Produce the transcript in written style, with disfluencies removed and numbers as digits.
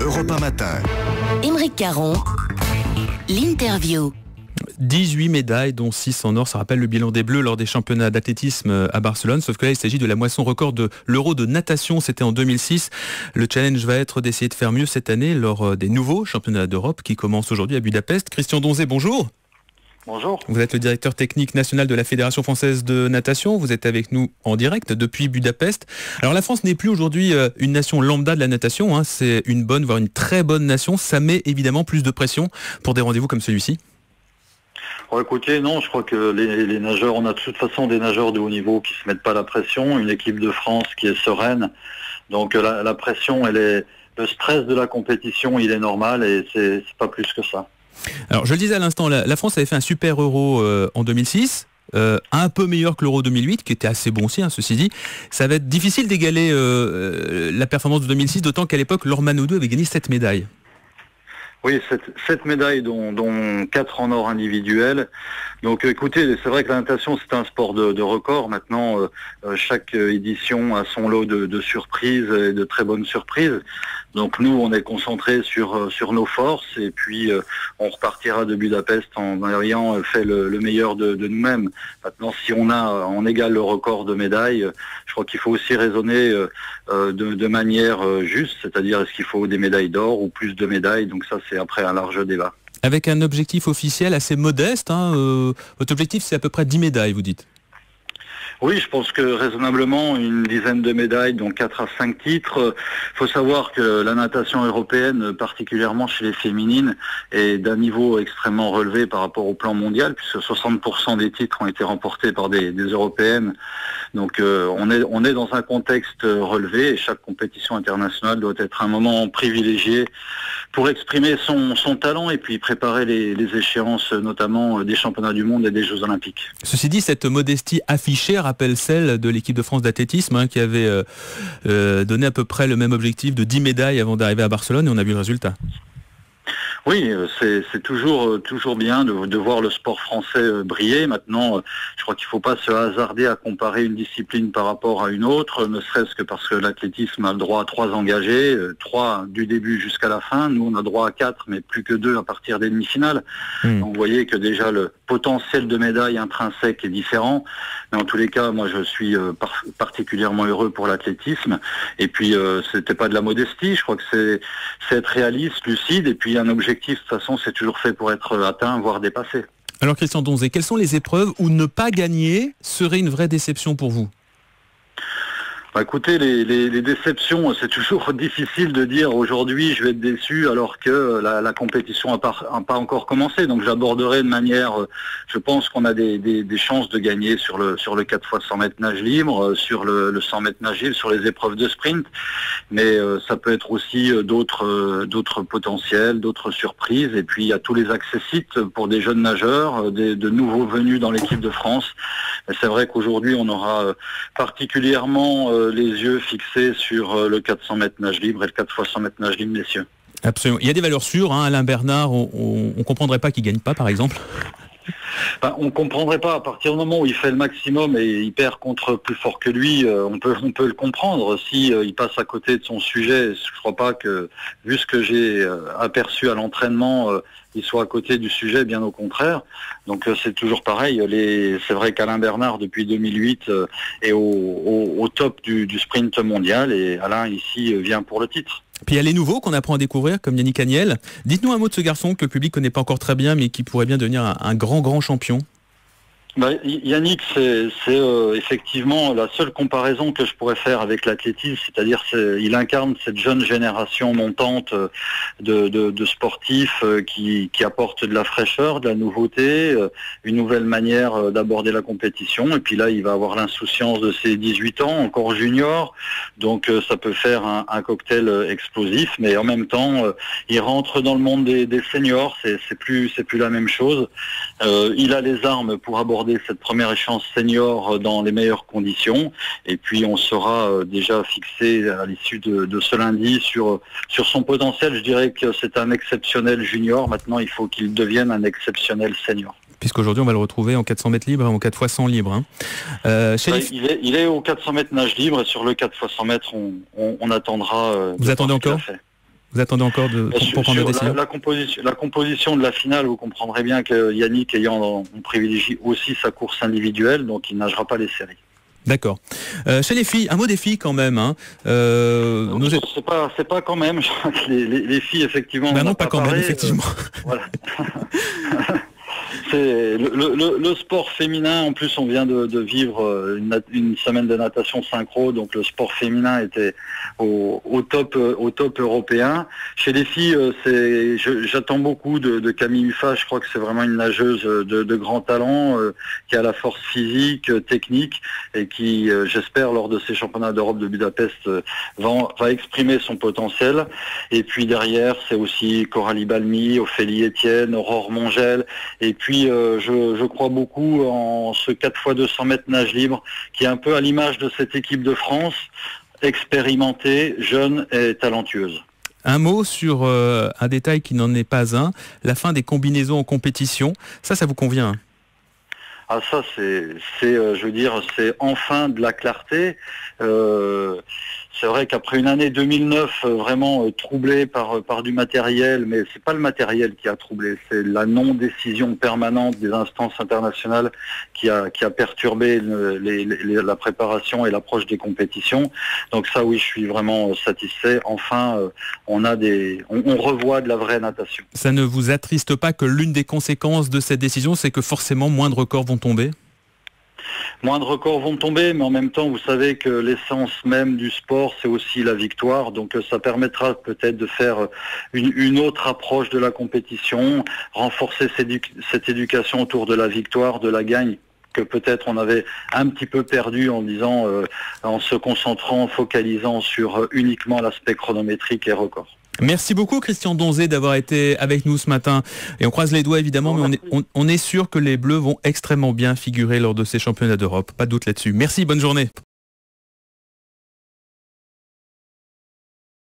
Europe 1 Matin. Aymeric Caron, l'interview. 18 médailles, dont 6 en or. Ça rappelle le bilan des Bleus lors des championnats d'athlétisme à Barcelone. Sauf que là, il s'agit de la moisson record de l'Euro de natation. C'était en 2006. Le challenge va être d'essayer de faire mieux cette année lors des nouveaux championnats d'Europe qui commencent aujourd'hui à Budapest. Christian Donzé, bonjour. Bonjour. Vous êtes le directeur technique national de la Fédération française de natation. Vous êtes avec nous en direct depuis Budapest. Alors la France n'est plus aujourd'hui une nation lambda de la natation. Hein. C'est une bonne, voire une très bonne nation. Ça met évidemment plus de pression pour des rendez-vous comme celui-ci. Bon, écoutez, non, je crois que les nageurs, on a de toute façon des nageurs de haut niveau qui se mettent pas la pression. Une équipe de France qui est sereine. Donc la pression, le stress de la compétition, il est normal et c'est pas plus que ça. Alors je le disais à l'instant, la France avait fait un super Euro en 2006, un peu meilleur que l'Euro 2008, qui était assez bon aussi, hein, ceci dit. Ça va être difficile d'égaler la performance de 2006, d'autant qu'à l'époque, Laure Manodou avait gagné 7 médailles. Oui, 7 médailles, dont 4 en or individuel. Donc écoutez, c'est vrai que la natation, c'est un sport de record. Maintenant, chaque édition a son lot de surprises et de très bonnes surprises. Donc nous, on est concentrés sur nos forces et puis on repartira de Budapest en ayant fait le meilleur de nous-mêmes. Maintenant, si on égale le record de médailles, je crois qu'il faut aussi raisonner de manière juste, c'est-à-dire est-ce qu'il faut des médailles d'or ou plus de médailles. Donc ça, c'est après un large débat. Avec un objectif officiel assez modeste, hein, votre objectif c'est à peu près 10 médailles, vous dites? Oui, je pense que raisonnablement, une dizaine de médailles, dont 4 à 5 titres. Il faut savoir que la natation européenne, particulièrement chez les féminines, est d'un niveau extrêmement relevé par rapport au plan mondial, puisque 60% des titres ont été remportés par des européennes. Donc on est dans un contexte relevé et chaque compétition internationale doit être un moment privilégié pour exprimer son talent et puis préparer les échéances, notamment des championnats du monde et des Jeux Olympiques. Ceci dit, cette modestie affichée rappelle celle de l'équipe de France d'athlétisme, hein, qui avait donné à peu près le même objectif de 10 médailles avant d'arriver à Barcelone, et on a vu le résultat. Oui, c'est toujours bien de voir le sport français briller. Maintenant, je crois qu'il ne faut pas se hasarder à comparer une discipline par rapport à une autre, ne serait-ce que parce que l'athlétisme a le droit à 3 engagés, 3 du début jusqu'à la fin. Nous, on a droit à 4, mais plus que 2 à partir des demi-finales. Donc, vous voyez que déjà le potentiel de médaille intrinsèque est différent. Mais en tous les cas, moi, je suis particulièrement heureux pour l'athlétisme. Et puis, c'était pas de la modestie. Je crois que c'est être réaliste, lucide, et puis un objectif. De toute façon, c'est toujours fait pour être atteint, voire dépassé. Alors Christian Donzé, quelles sont les épreuves où ne pas gagner serait une vraie déception pour vous? Écoutez, les déceptions, c'est toujours difficile de dire aujourd'hui je vais être déçu alors que la compétition n'a pas encore commencé. Donc j'aborderai de manière, je pense qu'on a des chances de gagner sur le 4 x 100 mètres nage libre, sur le 100 mètres nage libre, sur les épreuves de sprint. Mais ça peut être aussi d'autres potentiels, d'autres surprises. Et puis il y a tous les accessites pour des jeunes nageurs, de nouveaux venus dans l'équipe de France. Et c'est vrai qu'aujourd'hui on aura particulièrement les yeux fixés sur le 400 mètres nage libre et le 4 x 100 mètres nage libre, messieurs. Absolument. Il y a des valeurs sûres, hein. Alain Bernard, on ne comprendrait pas qu'il ne gagne pas, par exemple. On ne comprendrait pas. À partir du moment où il fait le maximum et il perd contre plus fort que lui, on peut le comprendre. Si il passe à côté de son sujet, je ne crois pas que, vu ce que j'ai aperçu à l'entraînement, il soit à côté du sujet, bien au contraire. Donc c'est toujours pareil. C'est vrai qu'Alain Bernard, depuis 2008, est au top du sprint mondial, et Alain, ici, vient pour le titre. Puis il y a les nouveaux qu'on apprend à découvrir, comme Yannick Agnel. Dites-nous un mot de ce garçon que le public ne connaît pas encore très bien, mais qui pourrait bien devenir un grand champion. Yannick, c'est effectivement la seule comparaison que je pourrais faire avec l'athlétisme, c'est-à-dire il incarne cette jeune génération montante de sportifs qui apportent de la fraîcheur, de la nouveauté, une nouvelle manière d'aborder la compétition. Et puis là, il va avoir l'insouciance de ses 18 ans, encore junior, donc ça peut faire un cocktail explosif, mais en même temps, il rentre dans le monde des seniors, c'est plus la même chose. Il a les armes pour aborder cette première échéance senior dans les meilleures conditions, et puis on sera déjà fixé à l'issue de ce lundi sur son potentiel. Je dirais que c'est un exceptionnel junior. Maintenant, il faut qu'il devienne un exceptionnel senior. Puisqu'aujourd'hui on va le retrouver en 400 mètres libre et en 4 x 100 libre. Hein. Il est au 400 mètres nage libre, et sur le 4 x 100 mètres on attendra. Vous attendez encore ? Vous attendez encore pour prendre la décision? La composition de la finale, vous comprendrez bien que Yannick on privilégie aussi sa course individuelle, donc il nagera pas les séries. D'accord. Chez les filles, un mot des filles quand même. Hein. C'est pas quand même. Les filles, effectivement. Ben non, pas quand même, effectivement. Voilà. C'est le sport féminin. En plus, on vient de vivre une semaine de natation synchro, donc le sport féminin était au top européen. Chez les filles, j'attends beaucoup de Camille Huffa. Je crois que c'est vraiment une nageuse de grand talent, qui a la force physique, technique, et qui, j'espère, lors de ces championnats d'Europe de Budapest, va exprimer son potentiel. Et puis derrière, c'est aussi Coralie Balmy, Ophélie Etienne, Aurore Mongel, et puis je crois beaucoup en ce 4x200 mètres nage libre, qui est un peu à l'image de cette équipe de France, expérimentée, jeune et talentueuse. Un mot sur un détail qui n'en est pas un, la fin des combinaisons en compétition. Ça vous convient? Ah, ça, je veux dire, c'est enfin de la clarté. C'est vrai qu'après une année 2009 vraiment troublée par du matériel, mais c'est pas le matériel qui a troublé, c'est la non-décision permanente des instances internationales qui a perturbé la préparation et l'approche des compétitions. Donc ça, oui, je suis vraiment satisfait. Enfin, on revoit de la vraie natation. Ça ne vous attriste pas que l'une des conséquences de cette décision, c'est que forcément moins de records vont tomber? Moins de records vont tomber, mais en même temps, vous savez que l'essence même du sport, c'est aussi la victoire. Donc ça permettra peut-être de faire une autre approche de la compétition, renforcer cette éducation autour de la victoire, de la gagne, que peut-être on avait un petit peu perdu en se concentrant, focalisant sur uniquement l'aspect chronométrique et record. Merci beaucoup Christian Donzé d'avoir été avec nous ce matin. Et on croise les doigts évidemment, mais on est sûr que les Bleus vont extrêmement bien figurer lors de ces championnats d'Europe. Pas de doute là-dessus. Merci, bonne journée.